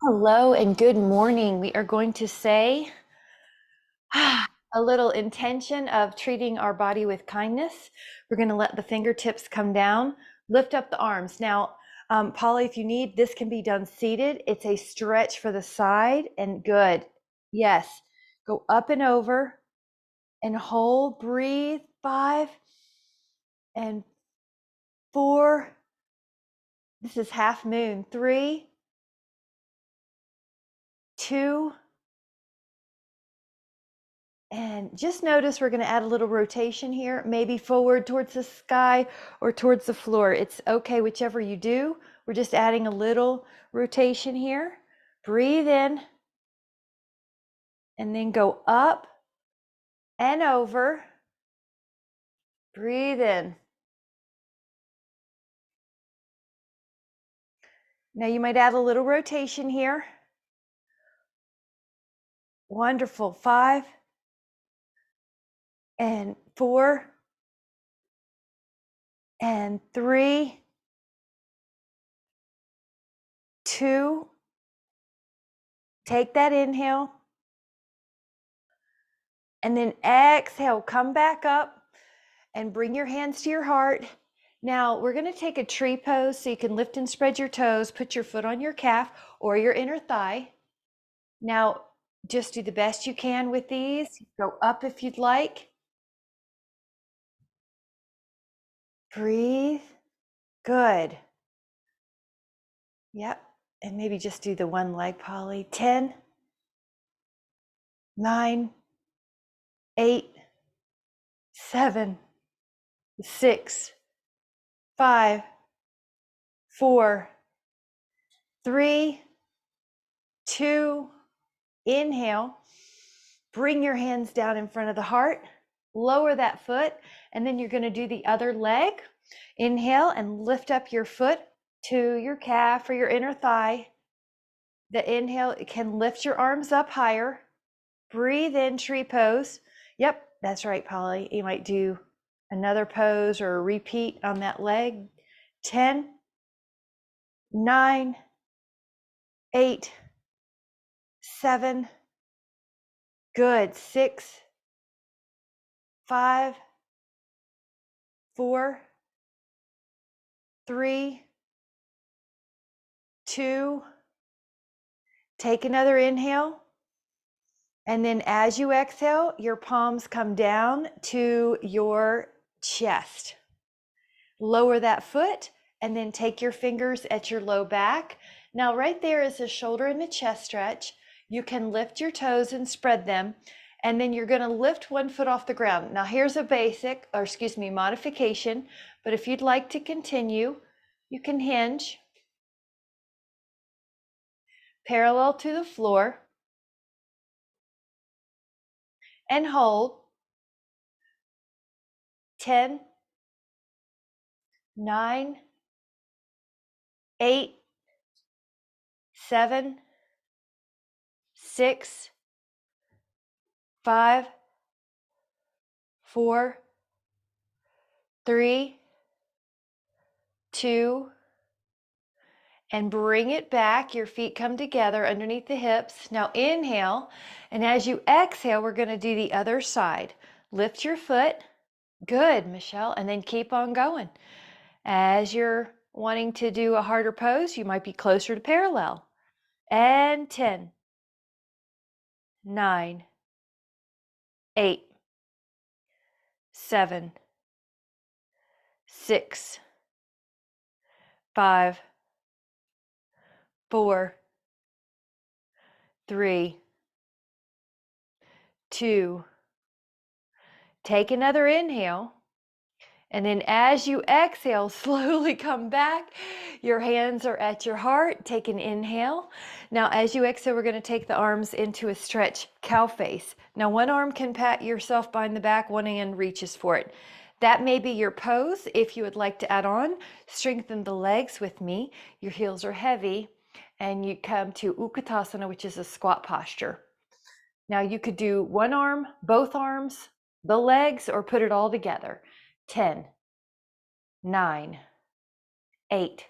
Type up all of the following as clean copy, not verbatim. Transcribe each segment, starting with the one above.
Hello and good morning. We are going to say a little intention of treating our body with kindness. We're going to let the fingertips come down, lift up the arms. Now, Polly, if you need, this can be done seated. It's a stretch for the side and good. Yes. Go up and over and hold, breathe. 5 and 4. This is half moon. 3, 2, and just notice we're going to add a little rotation here, maybe forward towards the sky or towards the floor. It's okay, whichever you do. We're just adding a little rotation here. Breathe in and then go up and over. Breathe in. Now you might add a little rotation here. Wonderful. 5 and 4 and 3, 2. Take that inhale. And then exhale, come back up and bring your hands to your heart. Now we're going to take a tree pose so you can lift and spread your toes, put your foot on your calf or your inner thigh. Now just do the best you can with these. Go up if you'd like. Breathe. Good. Yep. And maybe just do the one leg, Polly. 10, 9, 8, 7, 6, 5, 4, 3, 2, inhale. Bring your hands down in front of the heart, lower that foot, and then you're going to do the other leg. Inhale and lift up your foot to your calf or your inner thigh. The inhale can lift your arms up higher. Breathe in, tree pose. Yep, that's right, Polly. You might do another pose or a repeat on that leg. 10, 9, 8, 7, good. 6, 5, 4, 3, 2, take another inhale. And then as you exhale, your palms come down to your chest. Lower that foot and then take your fingers at your low back. Now right there is a shoulder and a chest stretch. You can lift your toes and spread them. And then you're going to lift one foot off the ground. Now here's a modification. But if you'd like to continue, you can hinge parallel to the floor and hold. 10, 9, 8, 7, 6, 5, 4, 3, 2, and bring it back. Your feet come together underneath the hips. Now inhale, and as you exhale, we're going to do the other side. Lift your foot. Good, Michelle, and then keep on going. As you're wanting to do a harder pose, you might be closer to parallel. And 10, 9, 8, 7, 6, 5, 4, 3, 2. Take another inhale. And then as you exhale, slowly come back. Your hands are at your heart. Take an inhale. Now, as you exhale, we're going to take the arms into a stretch cow face. Now, one arm can pat yourself behind the back, one hand reaches for it. That may be your pose. If you would like to add on, strengthen the legs with me. Your heels are heavy, and you come to Utkatasana, which is a squat posture. Now, you could do one arm, both arms, the legs, or put it all together. 10, 9, 8,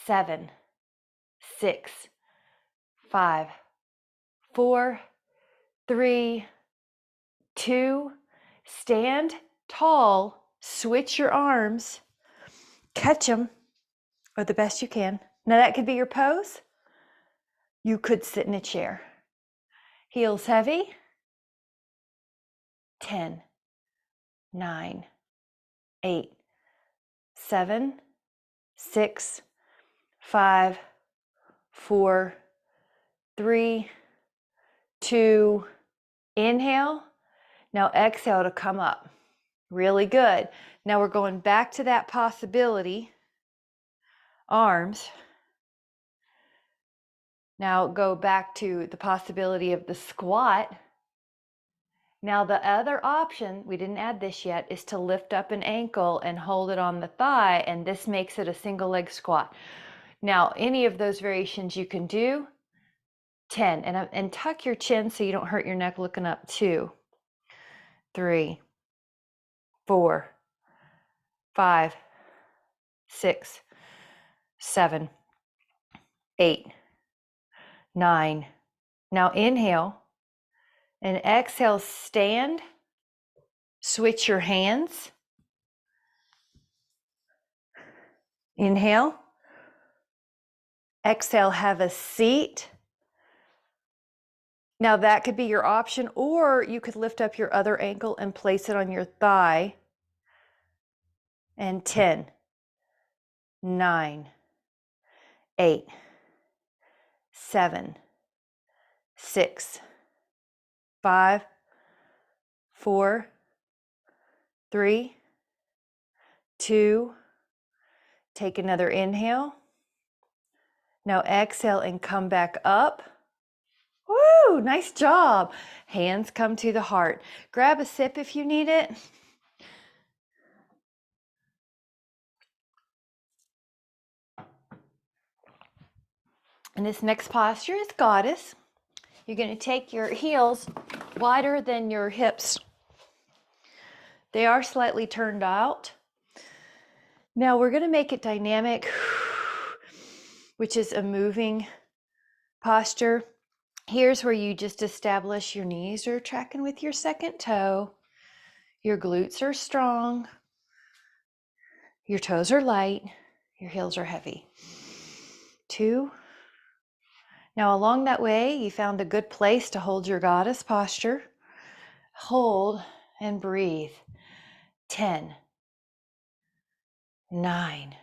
7, 6, 5, 4, 3, 2, stand tall, switch your arms, catch them, or the best you can. Now that could be your pose. You could sit in a chair. Heels heavy. 10, 9, 8, 7, 6, 5, 4, 3, 2, inhale. Now exhale to come up. Really good. Now we're going back to that possibility. Arms. Now go back to the possibility of the squat. Now the other option, we didn't add this yet, is to lift up an ankle and hold it on the thigh, and this makes it a single leg squat. Now any of those variations you can do. 10, and tuck your chin so you don't hurt your neck looking up. 2, 3, 4, 5, 6, 7, 8, 9. Now inhale and exhale, stand, switch your hands. Inhale, exhale, have a seat. Now that could be your option, or you could lift up your other ankle and place it on your thigh. And 10, 9, 8, 7, 6, 5, 4, 3, 2, take another inhale. Now exhale and come back up. Woo, nice job. Hands come to the heart. Grab a sip if you need it. And this next posture is goddess. You're going to take your heels wider than your hips. They are slightly turned out. Now we're going to make it dynamic, which is a moving posture. Here's where you just establish your knees are tracking with your second toe. Your glutes are strong. Your toes are light. Your heels are heavy. 2. Now along that way, you found a good place to hold your goddess posture. Hold and breathe. 10, 9,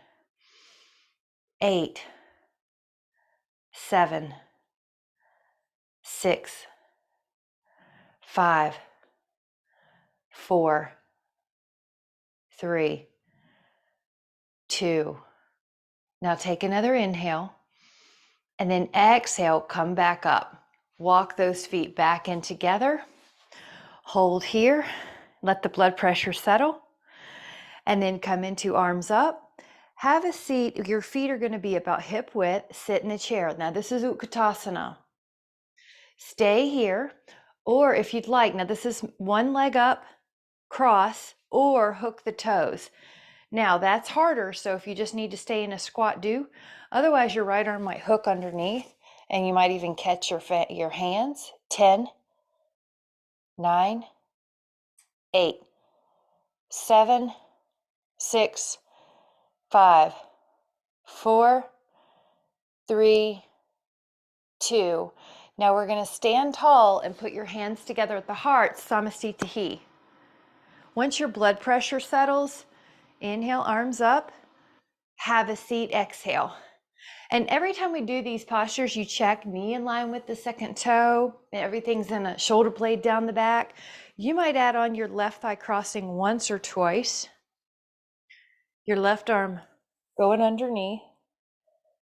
8, 7, 6, 5, 4, 3, 2. Now take another inhale, and then exhale, come back up. Walk those feet back in together. Hold here, let the blood pressure settle, and then come into arms up. Have a seat. Your feet are going to be about hip width. Sit in a chair. Now this is Utkatasana. Stay here, or if you'd like, now this is one leg up, cross, or hook the toes. Now that's harder, so if you just need to stay in a squat, do. Otherwise, your right arm might hook underneath, and you might even catch your hands. 10, 9, 8, 7, 6, 5, 4, 3, 2. Now we're going to stand tall and put your hands together at the heart, Samastitihi. Once your blood pressure settles, inhale, arms up, have a seat, exhale. And every time we do these postures, you check knee in line with the second toe. Everything's in a shoulder blade down the back. You might add on your left thigh crossing once or twice. Your left arm going underneath.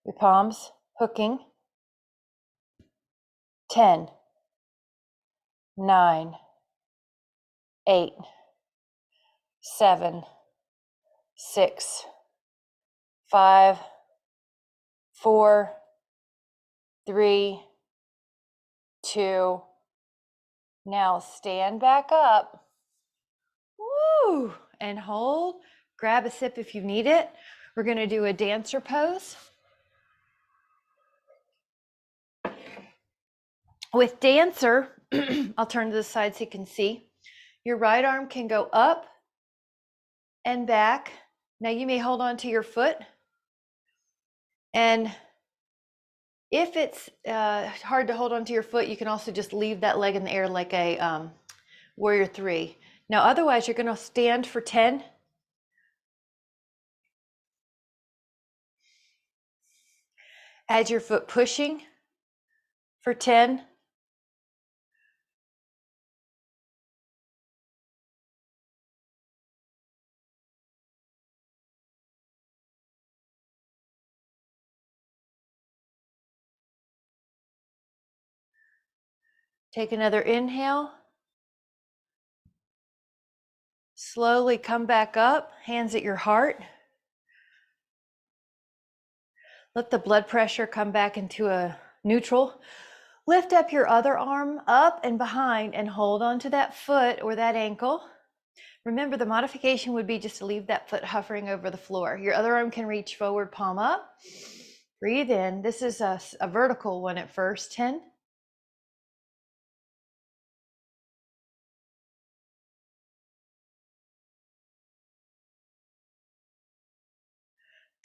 Your palms hooking. 10, 9, 8, 7, 6, 5, 4, 3, 2. Now stand back up. Woo! And hold. Grab a sip if you need it. We're going to do a dancer pose. With dancer, I'll turn to the side so you can see. Your right arm can go up and back. Now you may hold on to your foot. And if it's hard to hold on to your foot, you can also just leave that leg in the air like a warrior 3. Now, otherwise, you're going to stand for 10. Add your foot pushing for 10. Take another inhale. Slowly come back up, hands at your heart. Let the blood pressure come back into a neutral. Lift up your other arm up and behind and hold on to that foot or that ankle. Remember, the modification would be just to leave that foot hovering over the floor. Your other arm can reach forward, palm up. Breathe in. This is a vertical one at first. 10.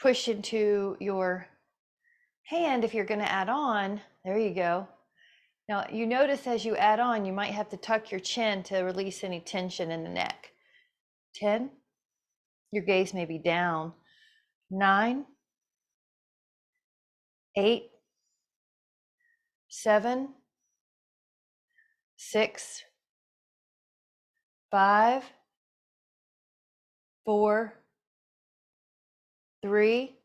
Push into your hand if you're going to add on. There you go. Now, you notice as you add on, you might have to tuck your chin to release any tension in the neck. 10. Your gaze may be down. 9, 8, 7, 6, 5, 4, 3,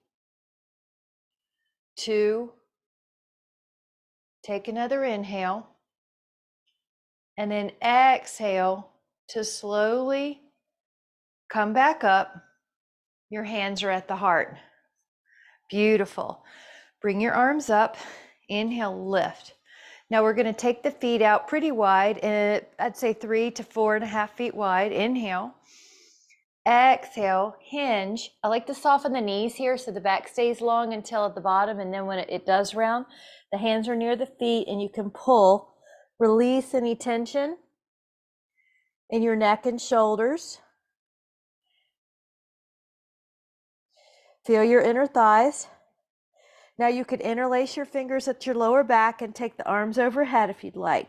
2. Take another inhale. And then exhale to slowly come back up. Your hands are at the heart. Beautiful. Bring your arms up. Inhale, lift. Now we're going to take the feet out pretty wide, and I'd say 3 to 4.5 feet wide. Inhale. Exhale, hinge. I like to soften the knees here so the back stays long until at the bottom, and then when it does round, the hands are near the feet and you can pull. Release any tension in your neck and shoulders. Feel your inner thighs. Now you could interlace your fingers at your lower back and take the arms overhead if you'd like.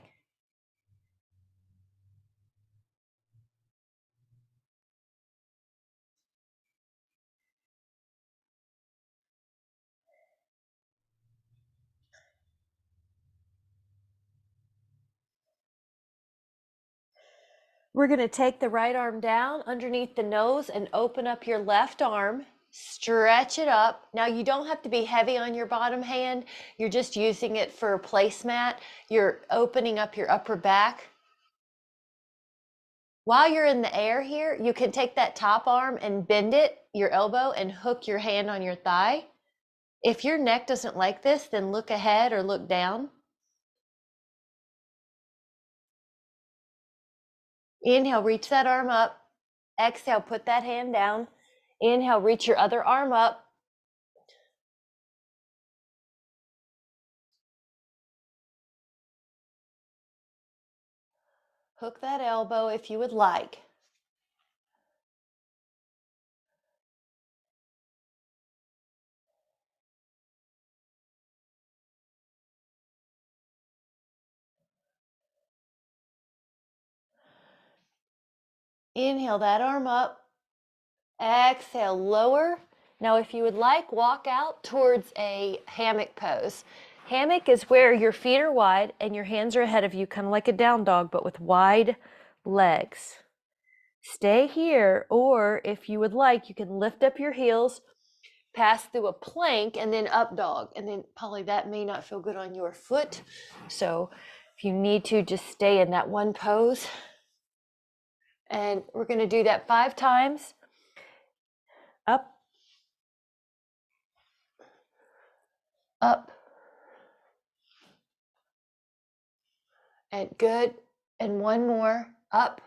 We're going to take the right arm down underneath the nose and open up your left arm. Stretch it up. Now you don't have to be heavy on your bottom hand. You're just using it for a placemat. You're opening up your upper back. While you're in the air here, you can take that top arm and bend it, your elbow, and hook your hand on your thigh. If your neck doesn't like this, then look ahead or look down. Inhale, reach that arm up. Exhale, put that hand down. Inhale, reach your other arm up. Hook that elbow if you would like. Inhale that arm up. Exhale, lower. Now, if you would like, walk out towards a hammock pose. Hammock is where your feet are wide and your hands are ahead of you, kind of like a down dog, but with wide legs. Stay here, or if you would like, you can lift up your heels, pass through a plank, and then up dog. And then probably that may not feel good on your foot. So if you need to, just stay in that one pose. And we're going to do that 5 times. Up, up, and good. And one more, up.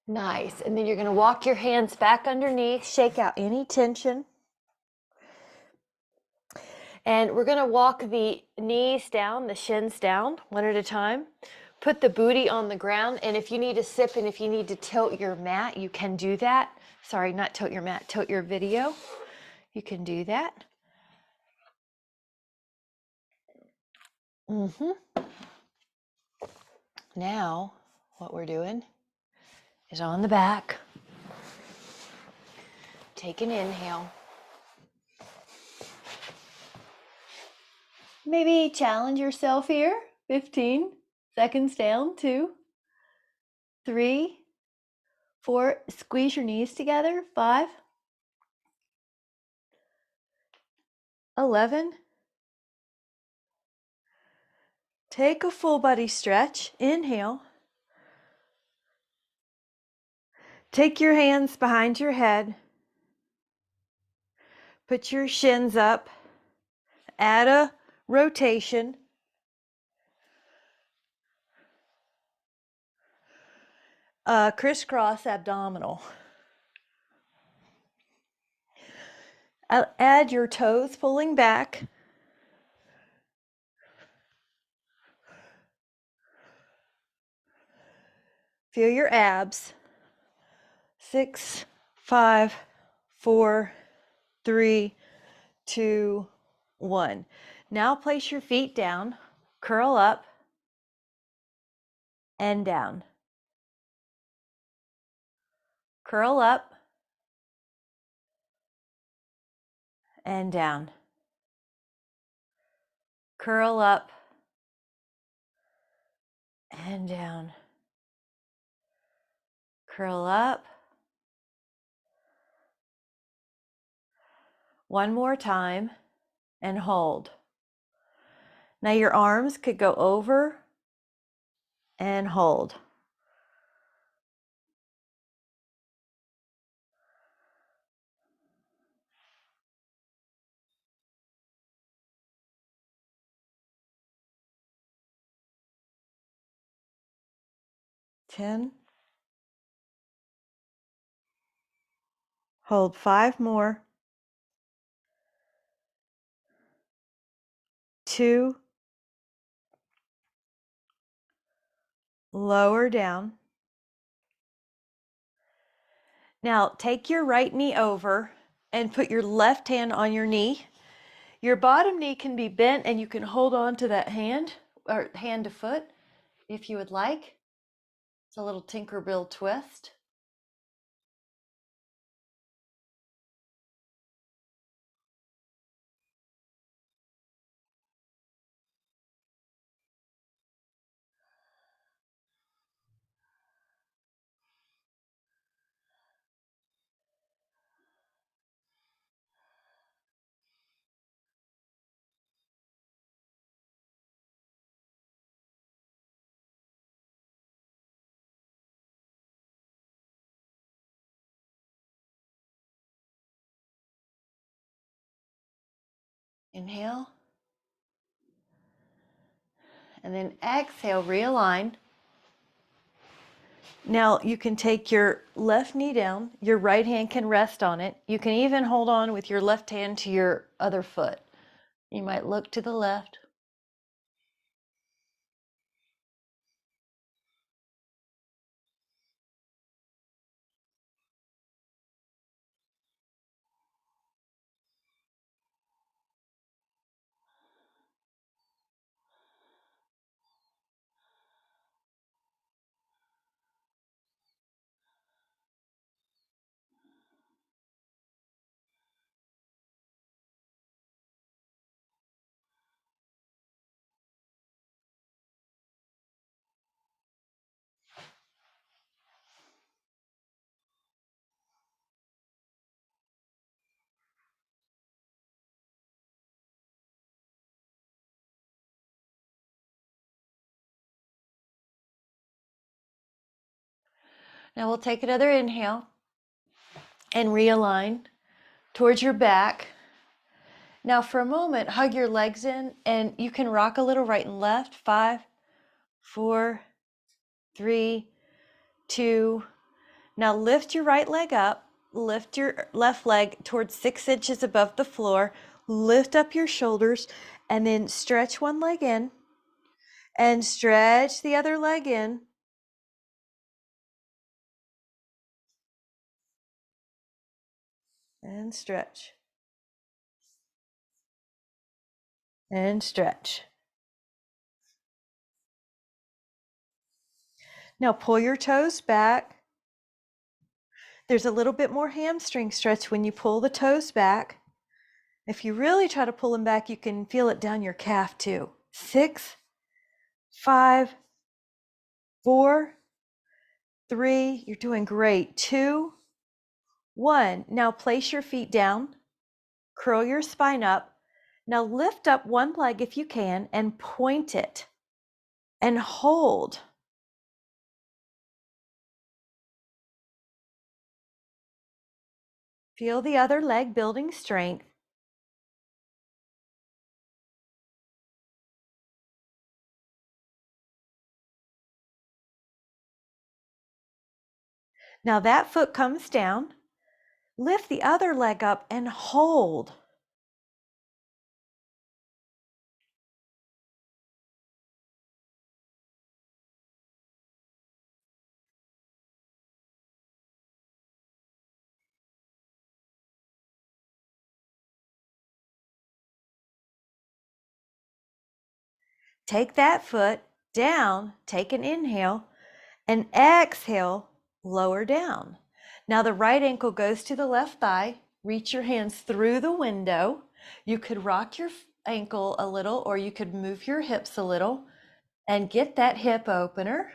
Nice. And then you're going to walk your hands back underneath, shake out any tension. And we're going to walk the knees down, the shins down, one at a time. Put the booty on the ground, and if you need to sip and if you need to tilt your mat, you can do that. Sorry, not tilt your mat, tilt your video. You can do that. Now, what we're doing is on the back. Take an inhale. Maybe challenge yourself here. 15 seconds down. 2, 3, 4. Squeeze your knees together. 5, 11. Take a full body stretch. Inhale. Take your hands behind your head. Put your shins up. Add a rotation. Crisscross abdominal. Add your toes pulling back. Feel your abs. 6, 5, 4, 3, 2, 1. Now place your feet down, curl up, and down. Curl up, and down. Curl up, and down. Curl up. One more time, and hold. Now your arms could go over and hold. Ten. Hold 5 more. 2. Lower down. Now take your right knee over and put your left hand on your knee. Your bottom knee can be bent and you can hold on to that hand or hand to foot if you would like. It's a little Tinkerbell twist. Inhale. And then exhale, realign. Now you can take your left knee down, your right hand can rest on it. You can even hold on with your left hand to your other foot. You might look to the left. Now we'll take another inhale and realign towards your back. Now for a moment, hug your legs in and you can rock a little right and left. 5, 4, 3, 2. Now lift your right leg up, lift your left leg towards 6 inches above the floor. lift up your shoulders, and then stretch one leg in and stretch the other leg in. And stretch. And stretch. Now pull your toes back. There's a little bit more hamstring stretch when you pull the toes back. If you really try to pull them back, you can feel it down your calf too. 6, 5, 4, 3, you're doing great. 2, 1. Now place your feet down, curl your spine up. Now lift up one leg if you can and point it and hold. Feel the other leg building strength. Now that foot comes down. Lift the other leg up and hold. Take that foot down, take an inhale, and exhale, lower down. Now the right ankle goes to the left thigh. Reach your hands through the window. You could rock your ankle a little, or you could move your hips a little and get that hip opener.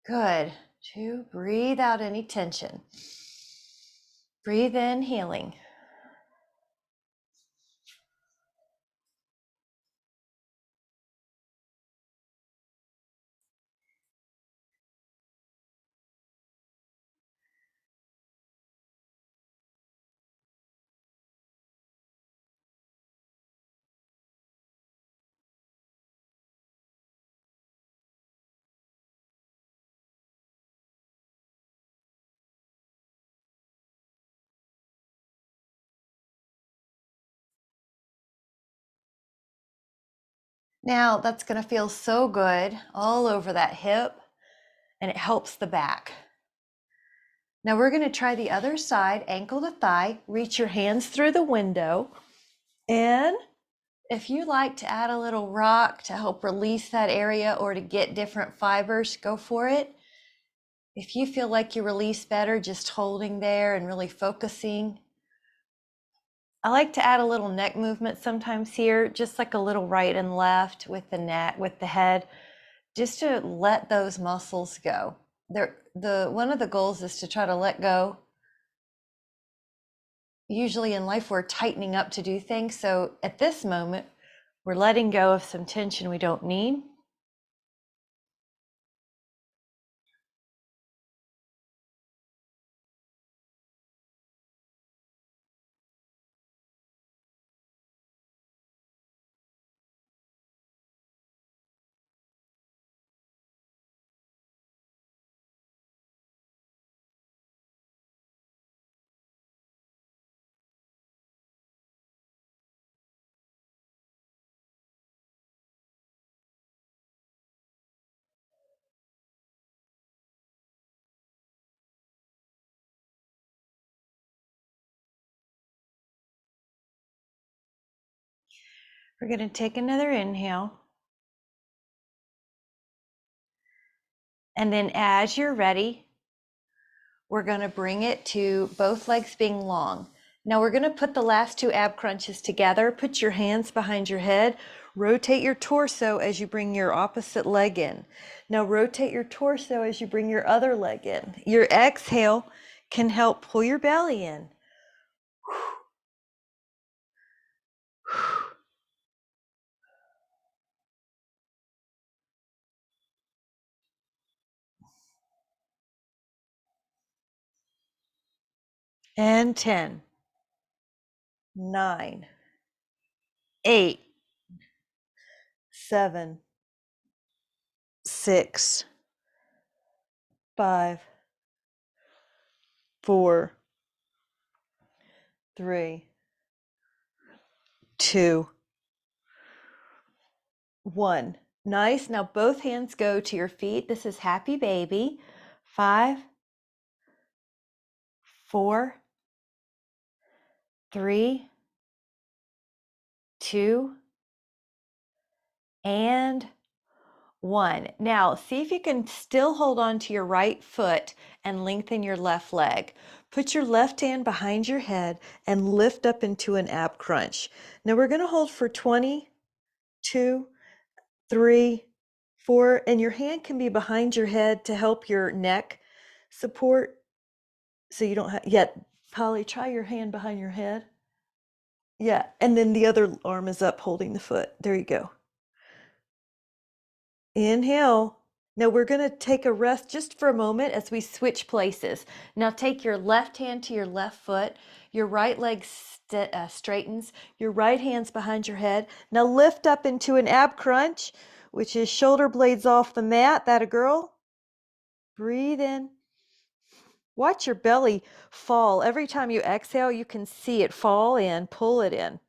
Good. 2, breathe out any tension. Breathe in, healing. Now that's going to feel so good all over that hip, and it helps the back. Now we're going to try the other side, ankle to thigh. Reach your hands through the window. And if you like to add a little rock to help release that area or to get different fibers, go for it. If you feel like you release better just holding there and really focusing. I like to add a little neck movement sometimes here, just like a little right and left with the neck, with the head, just to let those muscles go. One of the goals is to try to let go. Usually in life, we're tightening up to do things. So at this moment, we're letting go of some tension we don't need. We're going to take another inhale. And then as you're ready, we're going to bring it to both legs being long. Now we're going to put the last 2 ab crunches together. Put your hands behind your head. Rotate your torso as you bring your opposite leg in. Now rotate your torso as you bring your other leg in. Your exhale can help pull your belly in. And 10, 9, 8, 7, 6, 5, 4, 3, 2, 1. Nice. Now both hands go to your feet. This is happy baby. 5, 4, 3, 2, and 1. Now, see if you can still hold on to your right foot and lengthen your left leg. Put your left hand behind your head and lift up into an ab crunch. Now we're going to hold for 20, 2, 3, 4, and your hand can be behind your head to help your neck support. So you don't have, yet, Polly, try your hand behind your head. Yeah, and then the other arm is up holding the foot. There you go. Inhale. Now we're going to take a rest just for a moment as we switch places. Now take your left hand to your left foot. Your right leg straightens. Your right hand's behind your head. Now lift up into an ab crunch, which is shoulder blades off the mat. That a girl? Breathe in. Watch your belly fall. Every time you exhale, you can see it fall in. Pull it in.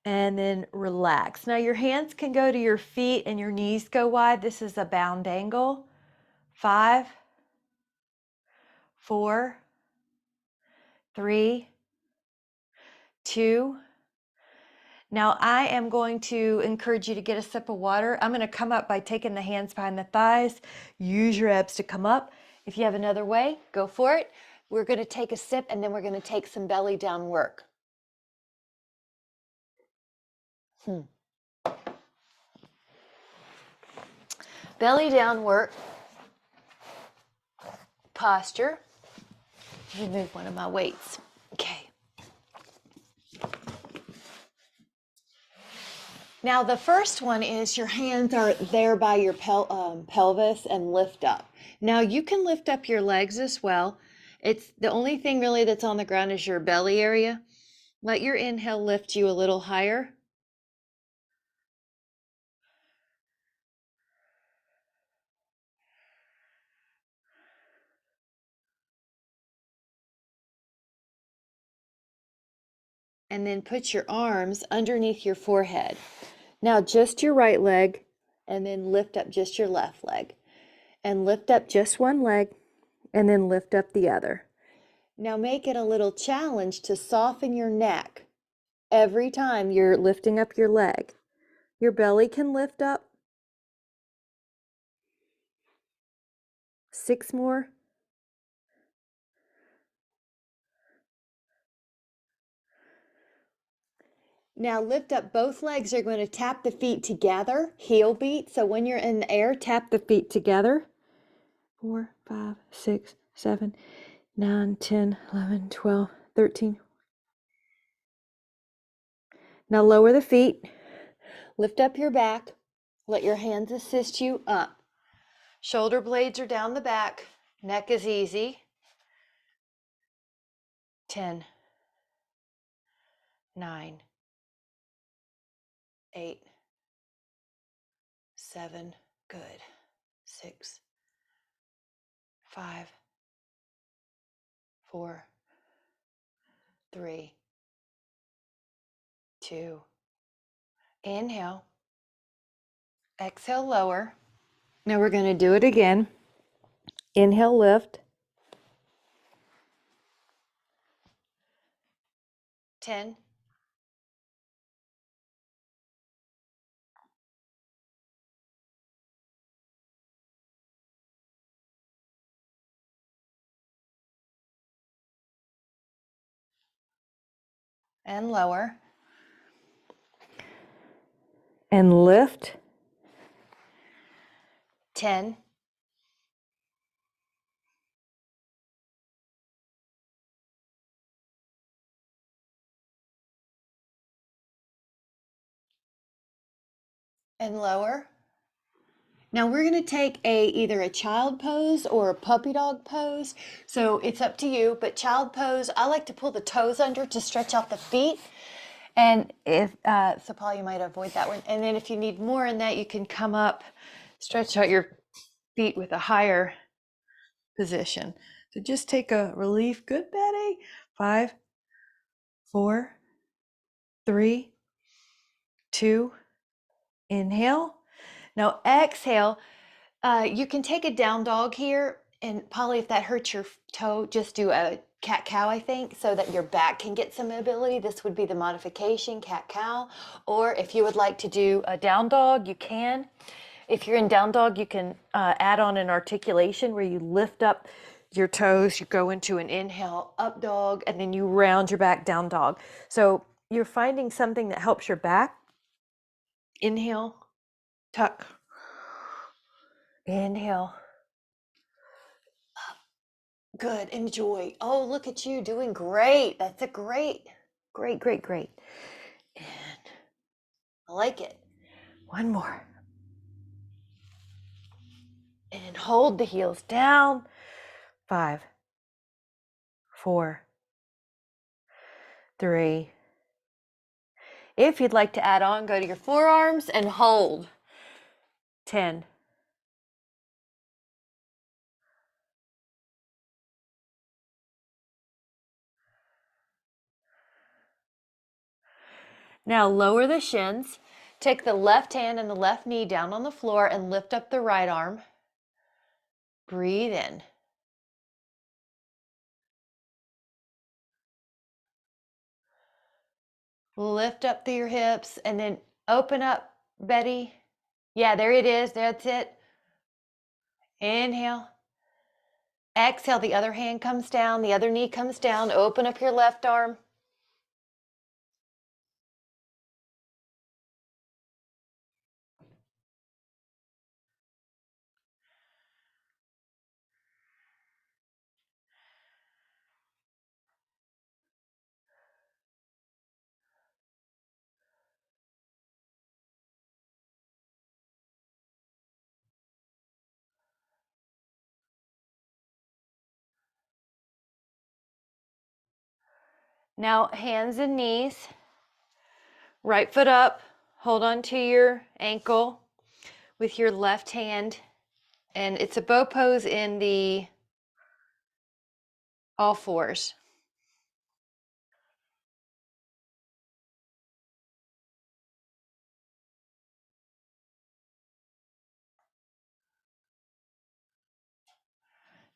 And then relax. Now your hands can go to your feet and your knees go wide. This is a bound angle. 5, 4, 3, 2. Now I am going to encourage you to get a sip of water. I'm going to come up by taking the hands behind the thighs. Use your abs to come up. If you have another way, go for it. We're going to take a sip and then we're going to take some belly down work. Belly down work. Posture. Let me move one of my weights. Okay. Now the first one is your hands are there by your pelvis and lift up. Now you can lift up your legs as well. It's the only thing really that's on the ground is your belly area. Let your inhale lift you a little higher. And then put your arms underneath your forehead. Now just your right leg, and then lift up just your left leg. And lift up just one leg, and then lift up the other. Now make it a little challenge to soften your neck every time you're lifting up your leg. Your belly can lift up. 6 more. Now lift up both legs. You're going to tap the feet together, heel beat. So when you're in the air, tap the feet together. 4, 5, 6, 7, 9, 10, 11, 12, 13. Now lower the feet. Lift up your back. Let your hands assist you up. Shoulder blades are down the back. Neck is easy. 10, 9, 8, 7, good. 6, 5, 4, 3, 2. Inhale. Exhale, lower. Now we're going to do it again. Inhale, lift. 10. And lower. And lift. 10. And lower. Now we're going to take either a child pose or a puppy dog pose. So it's up to you, but child pose, I like to pull the toes under to stretch out the feet. And if, so Paul, you might avoid that one. And then if you need more in that, you can come up, stretch out your feet with a higher position. So just take a relief. Good, Betty. 5, 4, 3, 2, inhale. Now exhale. You can take a down dog here, and Polly, if that hurts your toe, just do a cat-cow, I think, so that your back can get some mobility. This would be the modification, cat-cow. Or if you would like to do a down dog, you can. If you're in down dog, you can add on an articulation where you lift up your toes, you go into an inhale, up dog, and then you round your back, down dog. So you're finding something that helps your back. Inhale, tuck, inhale. Good, enjoy. Oh, look at you doing great. That's a great. And I like it. One more. And hold the heels down. 5, 4, 3. If you'd like to add on, go to your forearms and hold. 10. Now lower the shins. Take the left hand and the left knee down on the floor and lift up the right arm. Breathe in. Lift up through your hips and then open up, Betty. Yeah, there it is. That's it. Inhale. Exhale, the other hand comes down, the other knee comes down. Open up your left arm. Now, hands and knees. Right foot up. Hold on to your ankle with your left hand. And it's a bow pose in the all fours.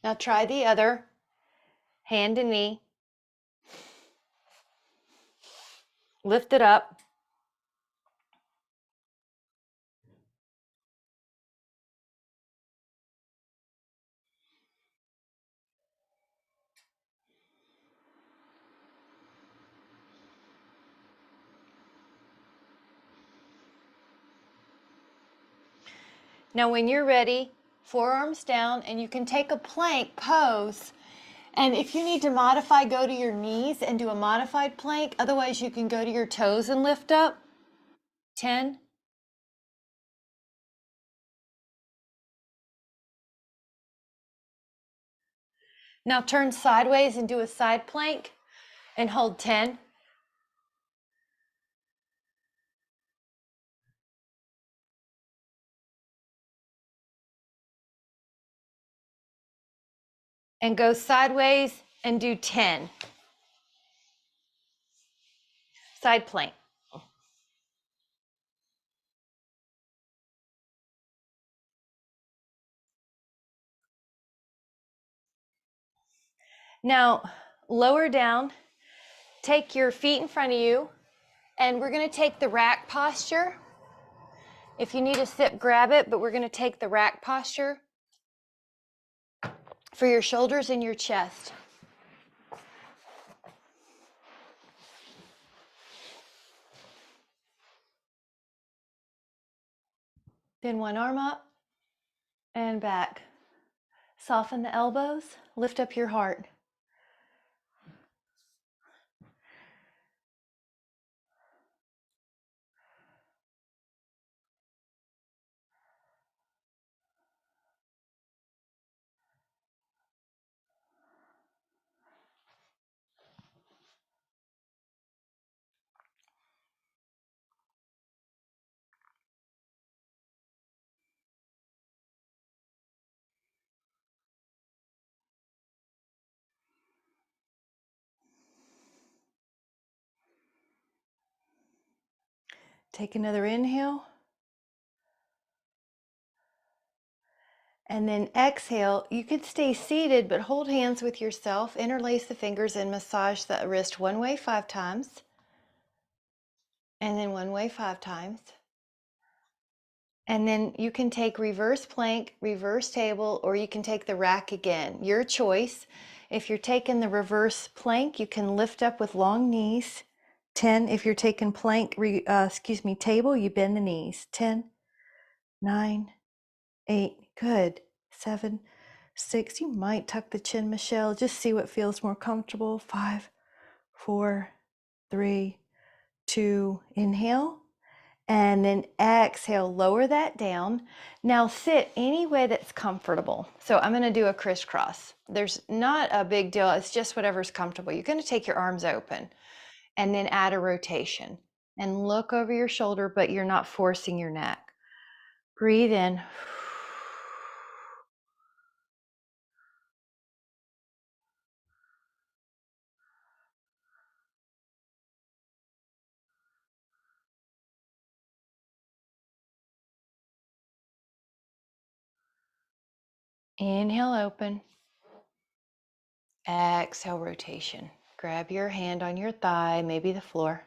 Now try the other hand and knee. Lift it up. Now when you're ready, forearms down, and you can take a plank pose. And if you need to modify, go to your knees and do a modified plank. Otherwise, you can go to your toes and lift up. 10. Now turn sideways and do a side plank and hold 10. And go sideways and do 10. Side plank. Now lower down, take your feet in front of you, and we're going to take the rack posture. If you need to sit, grab it, but we're going to take the rack posture for your shoulders and your chest. Then one arm up and back. Soften the elbows, lift up your heart. Take another inhale. And then exhale. You could stay seated, but hold hands with yourself. Interlace the fingers and massage the wrist one way 5 times. And then one way 5 times. And then you can take reverse plank, reverse table, or you can take the rack again. Your choice. If you're taking the reverse plank, you can lift up with long knees. 10. If you're taking table, you bend the knees. 10, 9, 8. Good. 7, 6. You might tuck the chin, Michelle. Just see what feels more comfortable. 5, 4, 3, 2. Inhale. And then exhale, lower that down. Now sit any way that's comfortable. So I'm gonna do a crisscross. There's not a big deal, it's just whatever's comfortable. You're gonna take your arms open and then add a rotation and look over your shoulder, but you're not forcing your neck. Breathe in. Inhale, open. Exhale, rotation. Grab your hand on your thigh, maybe the floor.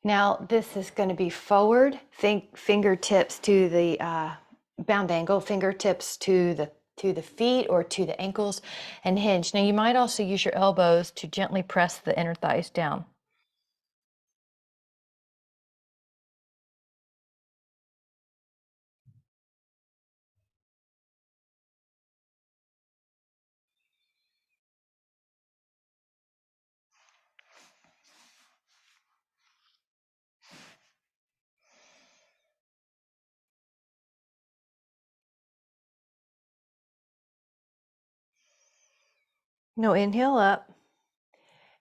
Now this is going to be forward, fingertips to the bound angle, fingertips to the feet or to the ankles, and hinge. Now you might also use your elbows to gently press the inner thighs down. No, inhale up.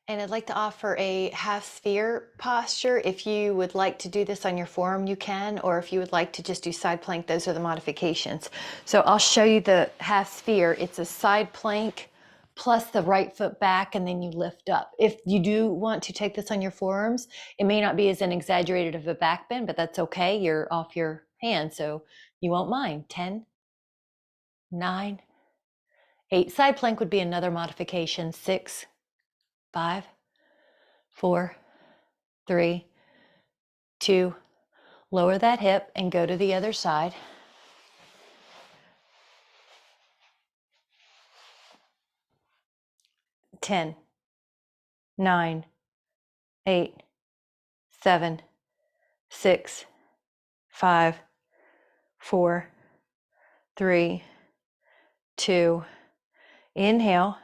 And I'd like to offer a half sphere posture. If you would like to do this on your forearm, you can, or if you would like to just do side plank, those are the modifications. So I'll show you the half sphere. It's a side plank plus the right foot back, and then you lift up. If you do want to take this on your forearms, it may not be as an exaggerated of a back bend, but that's okay. You're off your hand, so you won't mind. 10, 9, 8. Side plank would be another modification. 6, 5, 4, 3, 2. Lower that hip and go to the other side. 10, 9, 8, 7, 6, 5, 4, 3, 2. Inhale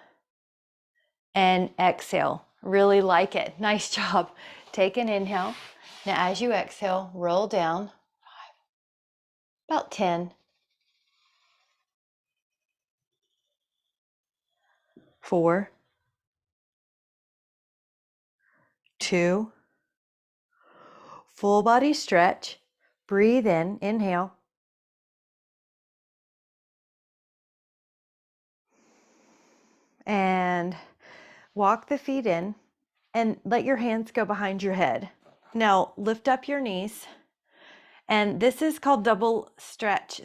and exhale. Really like it. Nice job. Take an inhale. Now as you exhale, roll down. About 10. 4, 2. Full body stretch. Breathe in. Inhale. And walk the feet in and let your hands go behind your head. Now lift up your knees, and this is called double stretch.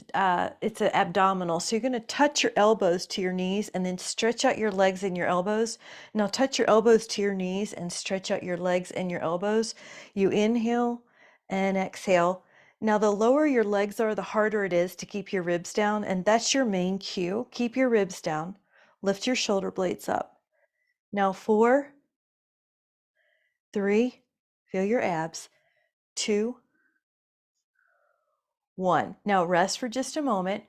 It's an abdominal. So you're going to touch your elbows to your knees and then stretch out your legs and your elbows. Now touch your elbows to your knees and stretch out your legs and your elbows. You inhale and exhale. Now the lower your legs are, the harder it is to keep your ribs down, and that's your main cue. Keep your ribs down. Lift your shoulder blades up. Now 4, 3, feel your abs. 2, 1. Now rest for just a moment.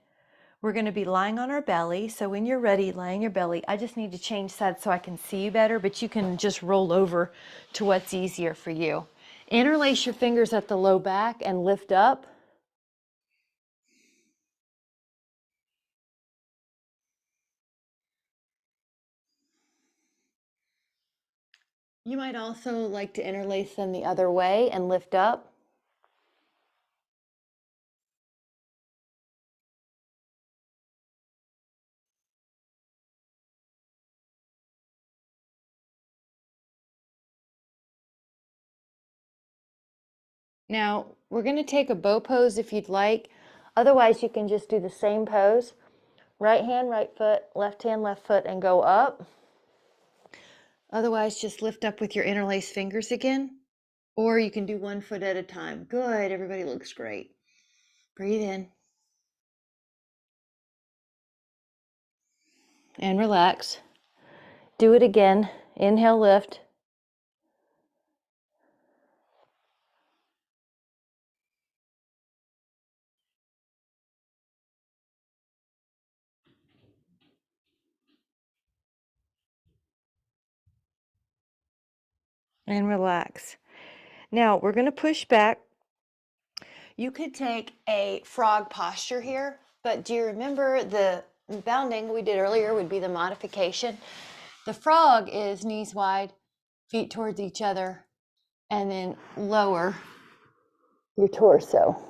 We're going to be lying on our belly. So when you're ready, lie on your belly. I just need to change sides so I can see you better, but you can just roll over to what's easier for you. Interlace your fingers at the low back and lift up. You might also like to interlace them the other way and lift up. Now, we're going to take a bow pose if you'd like. Otherwise, you can just do the same pose. Right hand, right foot, left hand, left foot, and go up. Otherwise, just lift up with your interlaced fingers again. Or you can do 1 foot at a time. Good, everybody looks great. Breathe in. And relax. Do it again. Inhale, lift. And relax. Now, we're going to push back. You could take a frog posture here, but do you remember the bounding we did earlier would be the modification? The frog is knees wide, feet towards each other, and then lower your torso.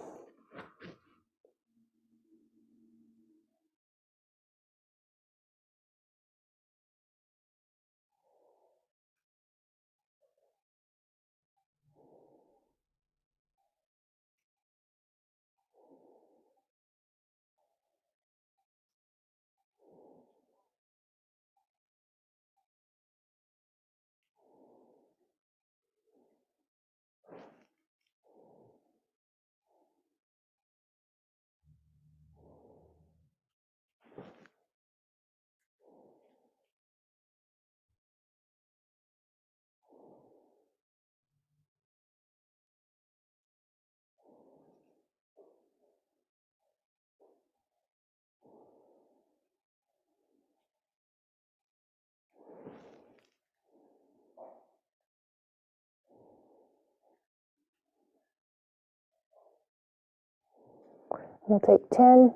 We'll take 10,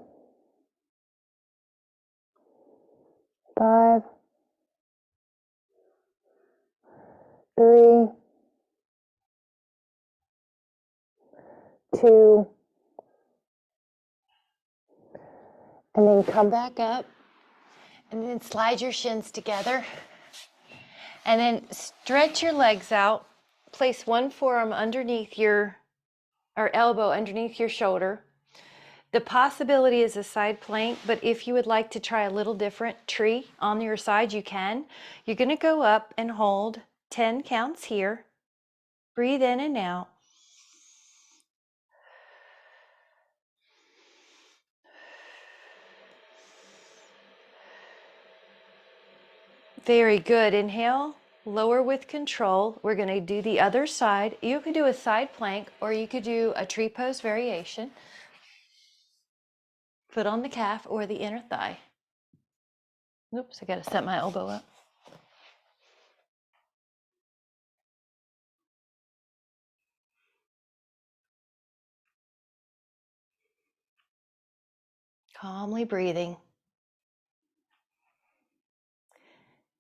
5, 3, 2, and then come back up, and then slide your shins together, and then stretch your legs out. Place one forearm underneath your, or elbow underneath your shoulder. The possibility is a side plank, but if you would like to try a little different tree on your side, you can. You're going to go up and hold 10 counts here. Breathe in and out. Very good. Inhale, lower with control. We're going to do the other side. You could do a side plank or you could do a tree pose variation. Foot on the calf or the inner thigh. Oops, I got to set my elbow up. Calmly breathing.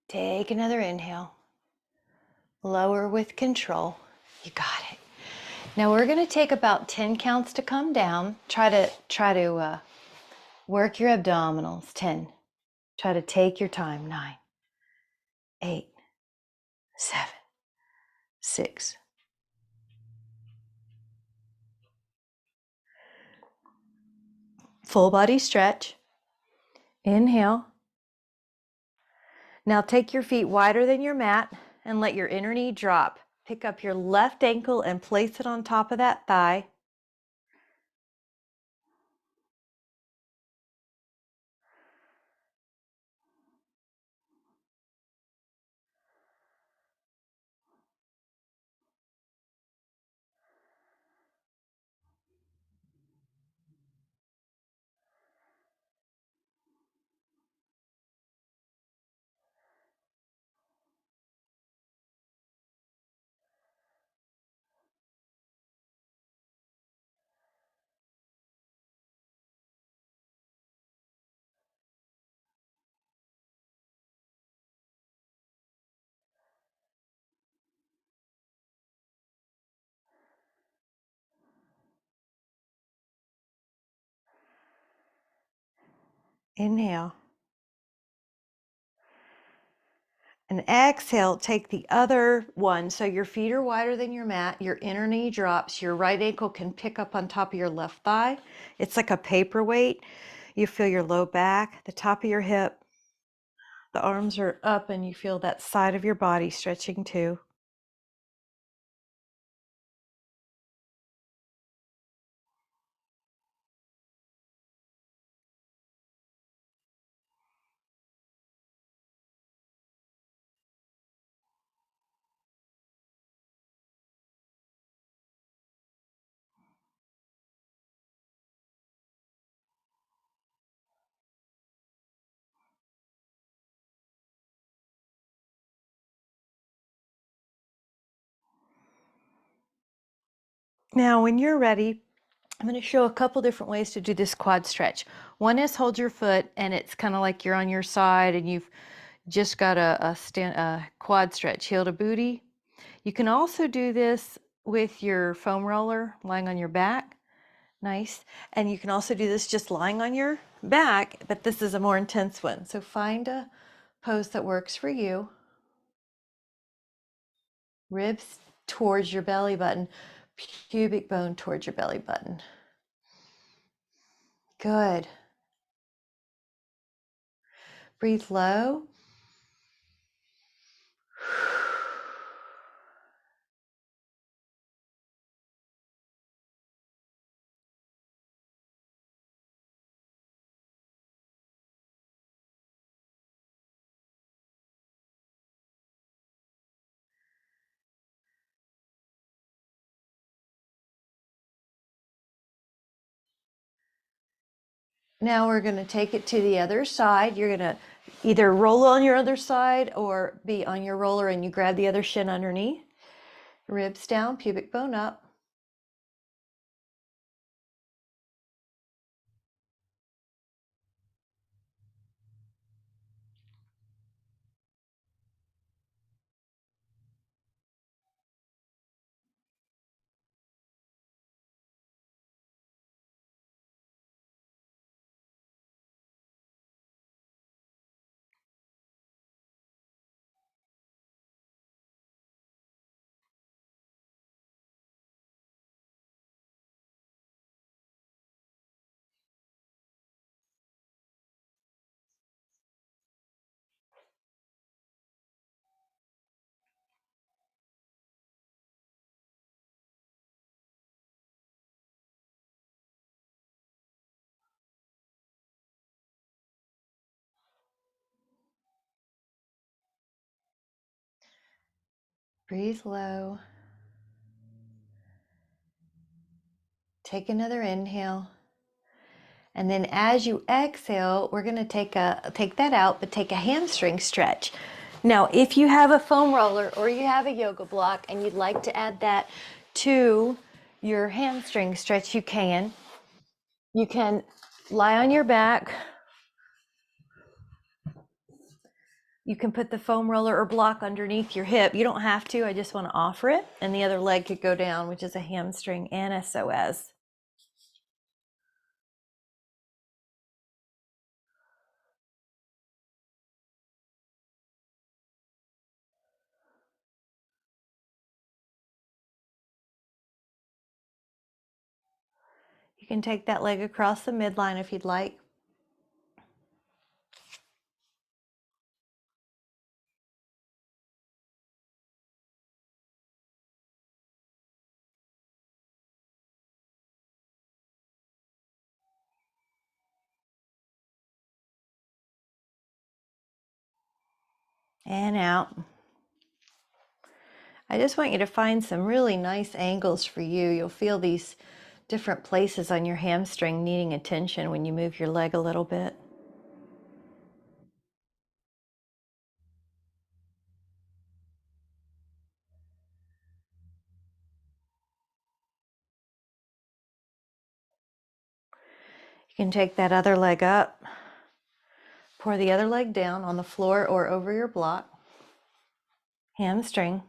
Take another inhale. Lower with control. You got it. Now we're going to take about 10 counts to come down. Try to work your abdominals. 10. Try to take your time. 9, 8, 7, 6. Full body stretch. Inhale. Now take your feet wider than your mat and let your inner knee drop. Pick up your left ankle and place it on top of that thigh. Inhale. And exhale, take the other one. So your feet are wider than your mat, your inner knee drops, your right ankle can pick up on top of your left thigh. It's like a paperweight. You feel your low back, the top of your hip. The arms are up and you feel that side of your body stretching too. Now, when you're ready, I'm going to show a couple different ways to do this quad stretch. One is hold your foot and it's kind of like you're on your side and you've just got a quad stretch, heel to booty. You can also do this with your foam roller lying on your back. Nice. And you can also do this just lying on your back, but this is a more intense one. So find a pose that works for you. Ribs towards your belly button, pubic bone towards your belly button. Good. Breathe low. Now we're going to take it to the other side. You're going to either roll on your other side or be on your roller and you grab the other shin underneath. Ribs down, pubic bone up. Breathe low. Take another inhale. And then as you exhale, we're going to take that out, but take a hamstring stretch. Now, if you have a foam roller or you have a yoga block and you'd like to add that to your hamstring stretch, you can. You can lie on your back. You can put the foam roller or block underneath your hip. You don't have to, I just want to offer it. And the other leg could go down, which is a hamstring and a psoas. You can take that leg across the midline if you'd like. And out. I just want you to find some really nice angles for you. You'll feel these different places on your hamstring needing attention when you move your leg a little bit. You can take that other leg up, pour the other leg down on the floor or over your block. Hamstring.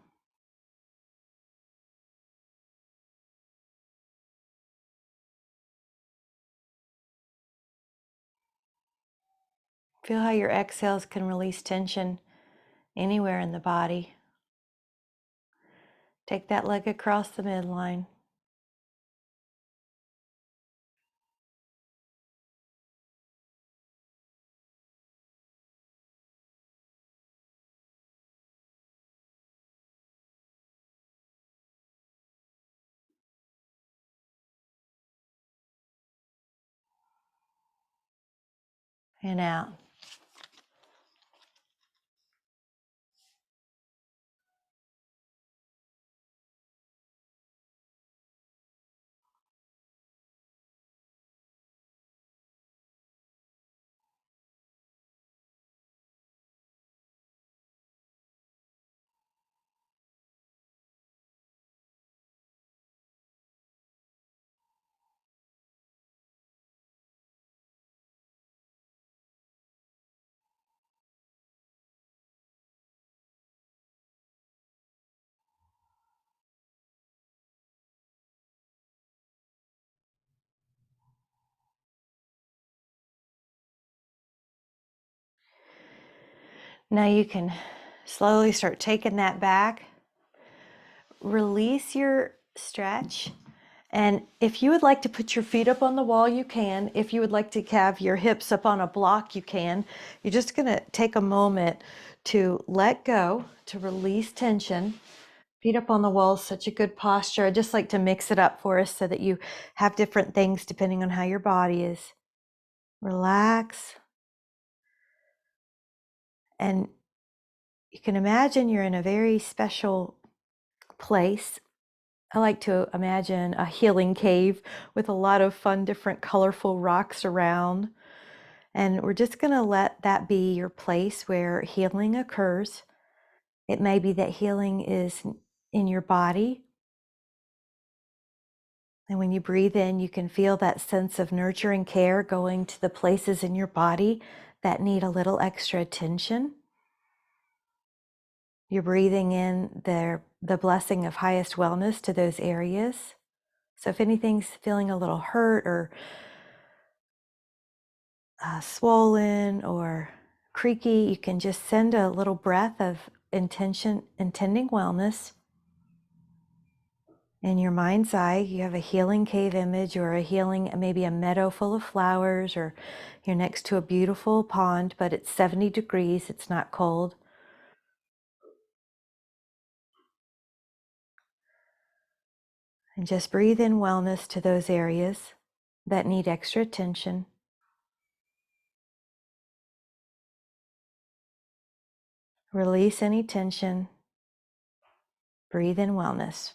Feel how your exhales can release tension anywhere in the body. Take that leg across the midline. And out. Now you can slowly start taking that back. Release your stretch. And if you would like to put your feet up on the wall, you can. If you would like to have your hips up on a block, you can. You're just going to take a moment to let go, to release tension. Feet up on the wall is such a good posture. I just like to mix it up for us so that you have different things depending on how your body is. Relax. And you can imagine you're in a very special place. I like to imagine a healing cave with a lot of fun, different colorful rocks around. And we're just going to let that be your place where healing occurs. It may be that healing is in your body. And when you breathe in, you can feel that sense of nurturing care going to the places in your body that need a little extra attention. You're breathing in the blessing of highest wellness to those areas. So if anything's feeling a little hurt or swollen or creaky, you can just send a little breath of intending wellness. In your mind's eye, you have a healing cave image or a healing, maybe a meadow full of flowers, or you're next to a beautiful pond, but it's 70 degrees, it's not cold. And just breathe in wellness to those areas that need extra attention. Release any tension. Breathe in wellness.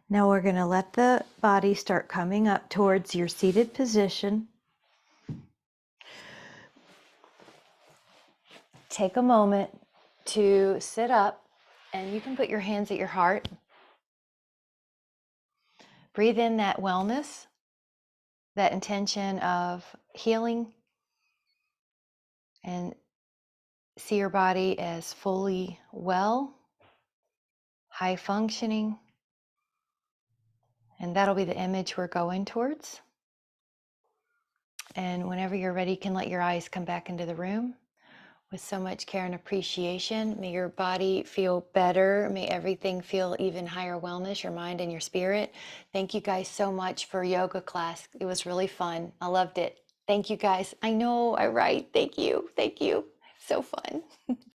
Now we're going to let the body start coming up towards your seated position. Take a moment to sit up, and you can put your hands at your heart. Breathe in that wellness, that intention of healing, and see your body as fully well, high functioning, and that'll be the image we're going towards. And whenever you're ready, you can let your eyes come back into the room. With so much care and appreciation, may your body feel better. May everything feel even higher wellness, your mind and your spirit. Thank you guys so much for yoga class. It was really fun. I loved it. Thank you guys. I know I write. Thank you. Thank you. So fun.